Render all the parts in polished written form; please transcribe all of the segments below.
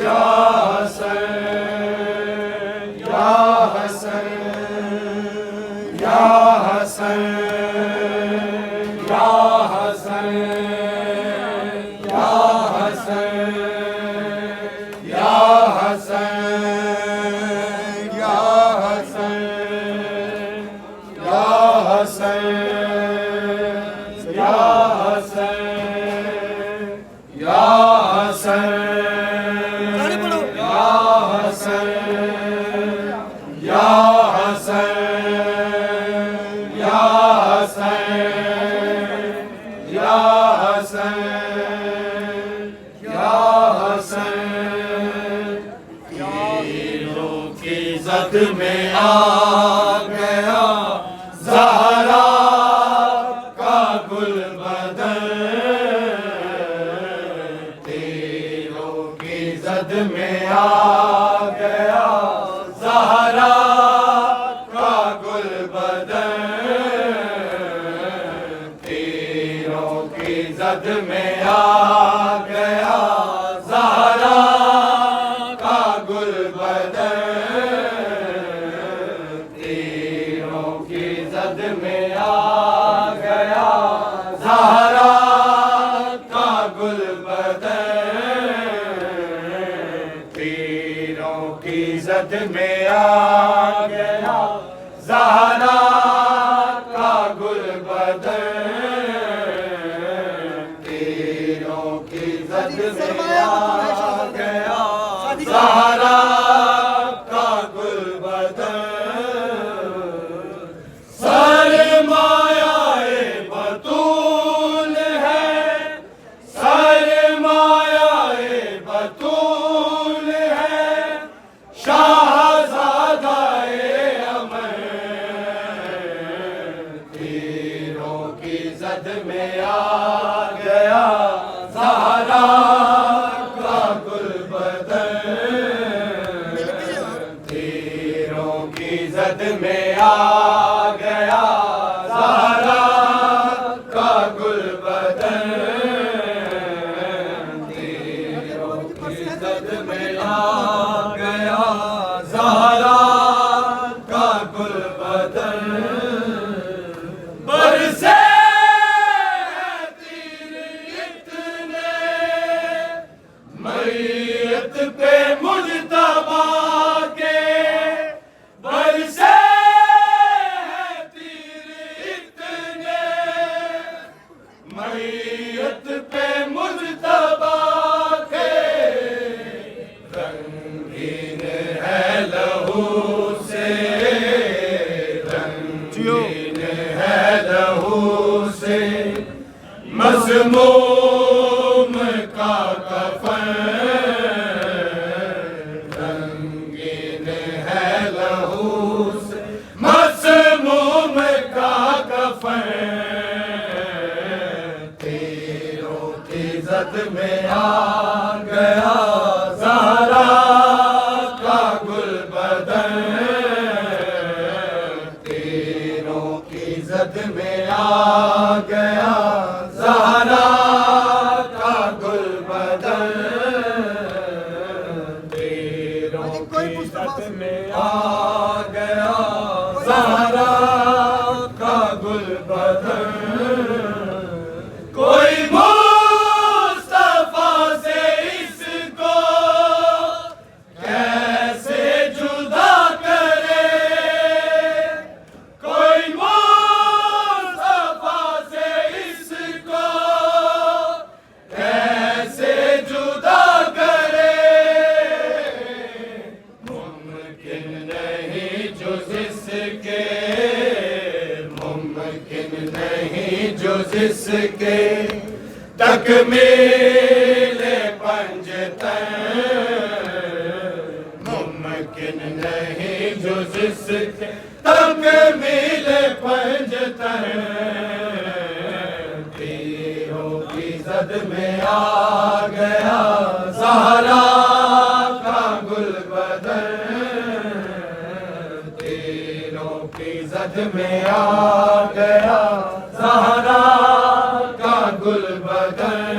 या हसन या हसन या हसन या हसन या हसन या हसन या हसन या हसन या हसन या हसन या हसन या हसन या हसन या हसन तीरों की ज़द में आ गया ज़हरा का गुलबदन, तीरों की ज़द में आ गया ज़हरा का गुलबदन, तीरों की ज़द में आ गया ज़हरा का गुलबदन, तीरों की ज़द में आ गया ज़हरा का गुलबदन, तीरों की ज़द में आ गया ज़हरा का गुलबदन, तीरों की ज़द में आ गया ज़हरा का गुलबदन, सरमायाए बतूल है, सरमायाए बतूल है, शाहज़ादाए अमर, तीरों की ज़द में आ गया ज़हरा का गुलबदन, तीरों की ज़द में आ गया ज़हरा का गुलबदन, तीरों की ज़द में आ गया ज़हरा का गुलबदन, बरसे तीर इतने मैयत पे मुज्तबा के, बरसे तीर इतने मैयत पे मुज्तबा के, रंगीन है लहू से, रंगीन है लहू से मज़मूम का कफ़न, रंगीन है लहू से मज़मूम का कफ़न, तीरों की ज़द में आ गया ज़हरा का गुलबदन, तीरों की ज़द में आ गया ज़हरा का गुलबदन, तीरों की ज़द में आ गया ज़हरा का गुलबदन, कोई मुस्तफा से इसको कैसे जुदा करे, कोई मुस्तफा से इसको कैसे जुदा करे, मुमकिन नहीं जुज़ इसके, मुमकिन नहीं जुज़ इसके तकमील पंजतन, मुमकिन नहीं जुज़ इसके तकमील पंजतन, तीरों की ज़द में आ गया ज़हरा का गुलबदन, तीरों की ज़द में आ गया ज़हरा का गुलबदन,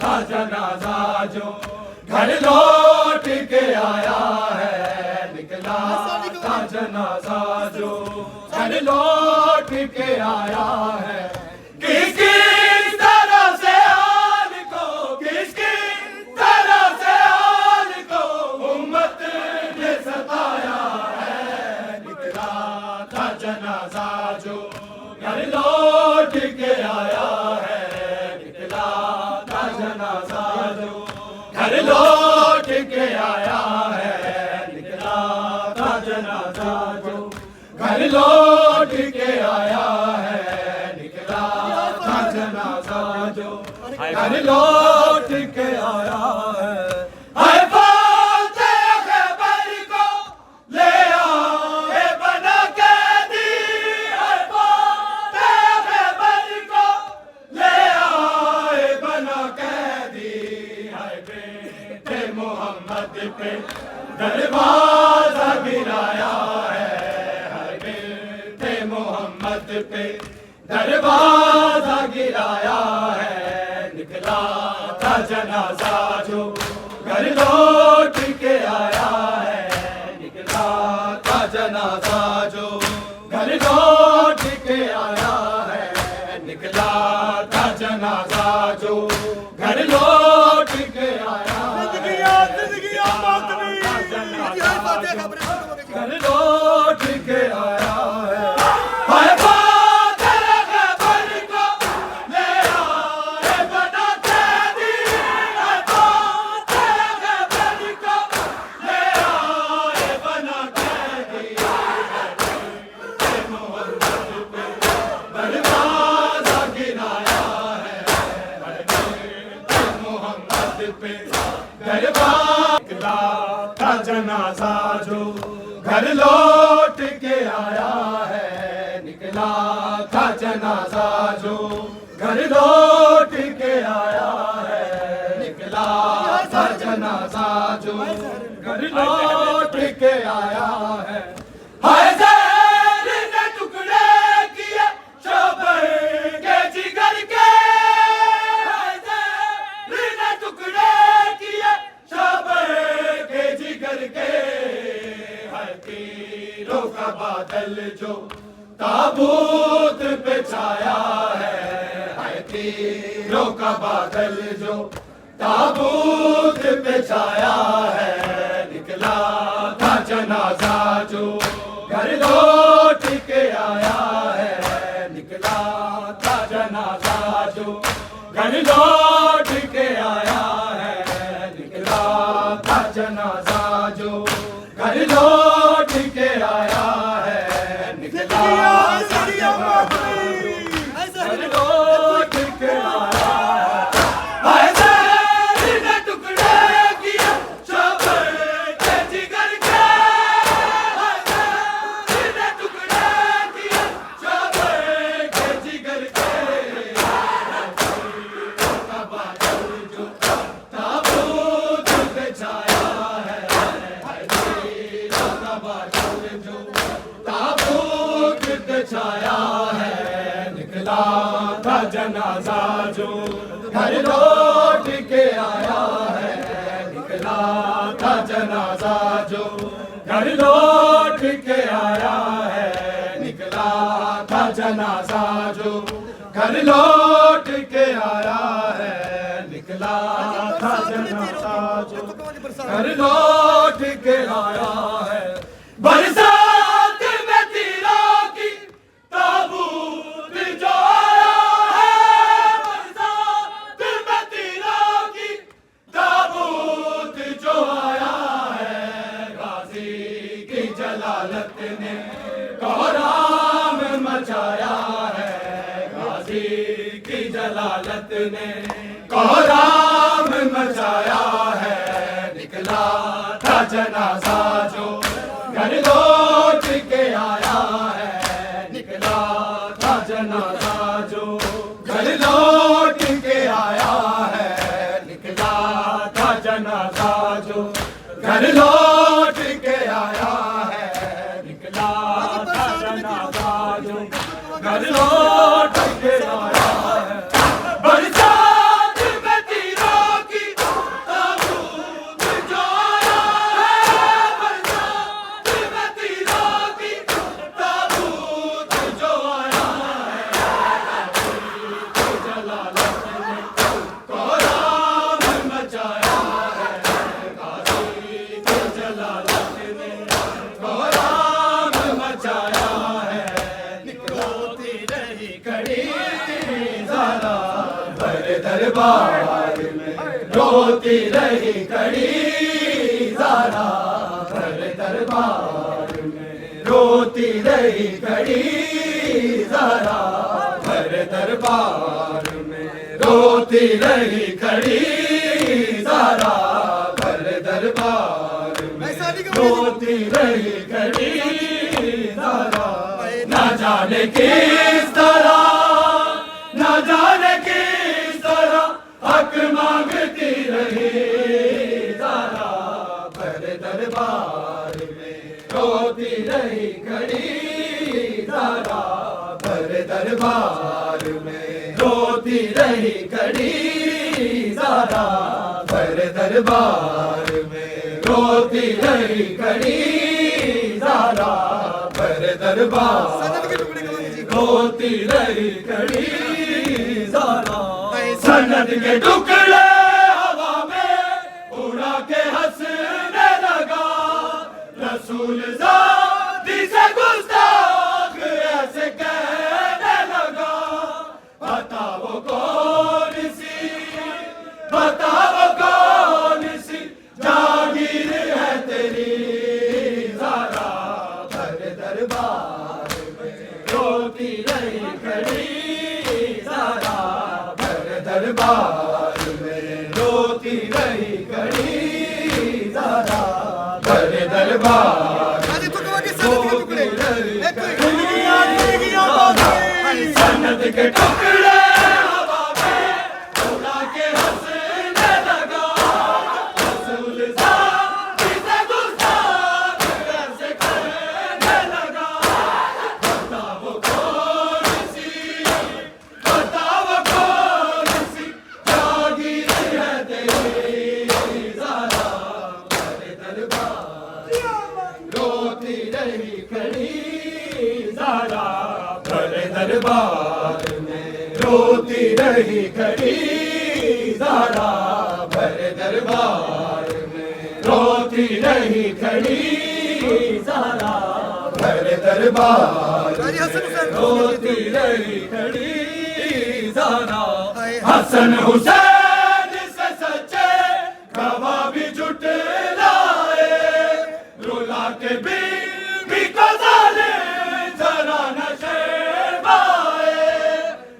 था जनाजा जो घर लौट के आया है, निकला था जनाजा जो घर लौट के आया है। किस किस तरह से हाल को, किस किस तरह से हाल को उम्मत ने सताया है, निकला था जनाजा जो घर लौट के आया है, निकला था जनाजा जो घर लौट के आया है, निकला था जनाजा जो घर लौट के आया है, निकला था जनाजा जो घर लौट के आया है। हाय फाते खैबर को ले आए बना कैदी, हाय फाते खैबर को ले आए बना कैदी, हाय बेटे मोहम्मद पे दरवाजा गिराया है, हाय बेटे मोहम्मद पे दरवाजा गिराया है, निकला था जनाजा जो घर लौट के आया है, निकला था जनाजा जो घर लौट के आया है, निकला था जनाजा जो घर लौट के आया है, जिंदगी मौत भी घर लौट के आया है। हाय फाते खैबर को ले आए बना कैदी, हाय फाते खैबर को ले आए बना कैदी, हाय मोहम्मद पे दरवाजा गिराया है, हाय मोहम्मद पे दरवाजा निकला था जनाजा जो घर लौट के आया है, निकला था जनाजा जो घर लौट के आया है, निकला था जनाजा जो घर लौट के आया है। हाय ज़हर ने टुकड़े किए शोभर के जिगर के, हाय ज़हर ने टुकड़े किए शोभर के जिगर के, हाय तीरों का बादल जो ताबूत पे छाया है, हाय तीरों का बादल जो ताबूत पे छाया है, निकला था जनाजा जो घर लौट के आया है, निकला था जनाजा जो घर लौट के आया है, निकला था जनाजा जो घर लौट के आया है, निकला था जनाजा जो घर लौट के आया है। हाय ज़हर ने टुकड़े किए शोभर के जिगर के, हाय ज़हर ने टुकड़े किए शोभर के जिगर के, का बादल जो ताबूत पे छाया है, हाय तीरों का बादल जो ताबूत पे छाया है, निकला था जनाजा जो घर लौट के आया है, निकला था जनाजा जो घर लौट के आया है, निकला था जनाजा जो घर लौट के आया है, निकला था जनाजा जो घर लौट के आया है। बरसात में तीरों की ताबूत जो आया है, बरसात में तीरों की ताबूत जो आया है, गाजी की जलालत ने कोहराम मचाया है, गाजी की जलालत ने कोहराम मचाया है, निकला था जनाजा जो घर लौट के आया है, निकला था जनाजा जो घर लौट के आया है, निकला था जनाजा जो घर लौट के आया है, निकला था जनाजा जो घर लौट के आया है। बरसात में दरबार में रोती रही खड़ी ज़ारा भर दरबार में रोती रही खड़ी ज़ारा भर दरबार में रोती रही खड़ी ज़ारा भर दरबार में रोती रही खड़ी ज़ारा ना जाने किस तरह ना जाने किस तरह हक मांगती रही ज़ारा भर दरबार में रोती रही खड़ी ज़ारा भर दरबार में रोती रही खड़ी ज़ारा भर दरबार में रोती रही खड़ी ज़ारा भर दरबार रोती रही खड़ी ज़ारा सनद के टुकड़े हवा में उड़ा के हंसने लगा रसूल ज़ाती से गुस्ताख ऐसे कहने लगा बताओ कौन सी जागीर है तेरी ज़ारा भर दरबार में रोती रही खड़ी ज़ारा भर दरबार में रोती रही खड़ी ज़ारा भर दरबार सनद के टुकड़े हवा में उड़ा के हंसने लगा रसूल ज़ाती से गुस्ताख ऐसे कहने लगा बताओ कौन सी जागीर है तेरी ज़ारा भर दरबार रोती रही खड़ी ज़ारा भर दरबार में रोती रही खड़ी ज़ारा भर दरबार में रोती रही खड़ी ज़ारा भर दरबार रोती रही खड़ी ज़ारा हसन हुसैन से सच्चे गवाह भी जुटलाए रुला के भी को ज़ालिम जरा न शर्माए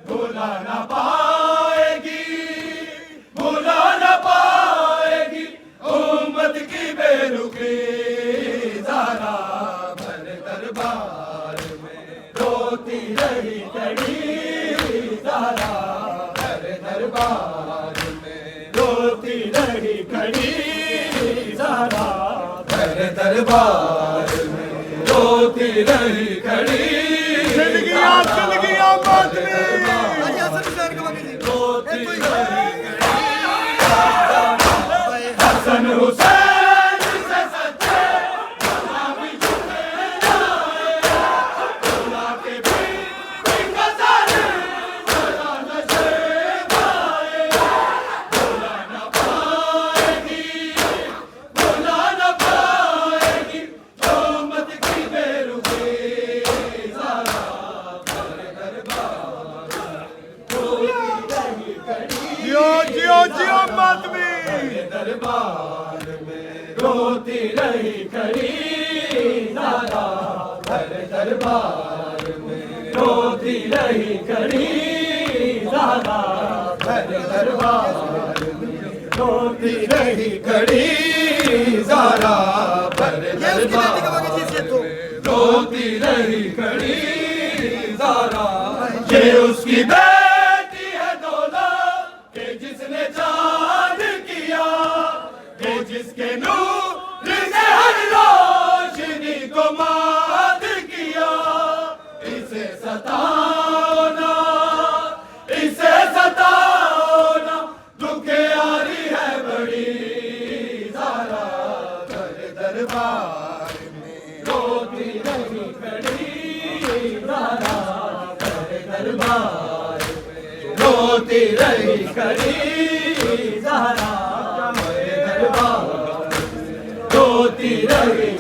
भुला न पाएगी उम्मत की बेरुखी ज़ारा भर दरबार में रोती रही खड़ी ज़ारा भर दरबार में रोती रही खड़ी ज़ारा भर दरबार में रोती रही खड़ी बात में रोती रही हसन हुसैन से सच्चे गवाह भी जुटलाए रुला के भी को ज़ालिम जरा न शर्माए भुला न पाएगी उम्मत की बेरुखी ज़ारा भर दरबार रोती रही खड़ी जियो बात में दरबार में रोती रही खड़ी ज़ारा भर दरबार में रोती रही खड़ी ज़ारा भर दरबार में रोती रही खड़ी ज़ारा भर दरबार में रोती रही खड़ी ज़ारा ये उसकी बेटी है दौलत के जिसने चांद किया के जिसके नूर से हर रोशनी को मात किया इसे सताना दुखे आरी है बड़ी ज़ारा भर दरबार में रोती रही खड़ी ज़ारा भर दरबार में रोती रही खड़ी ज़ारा भर दरबार में रोती रही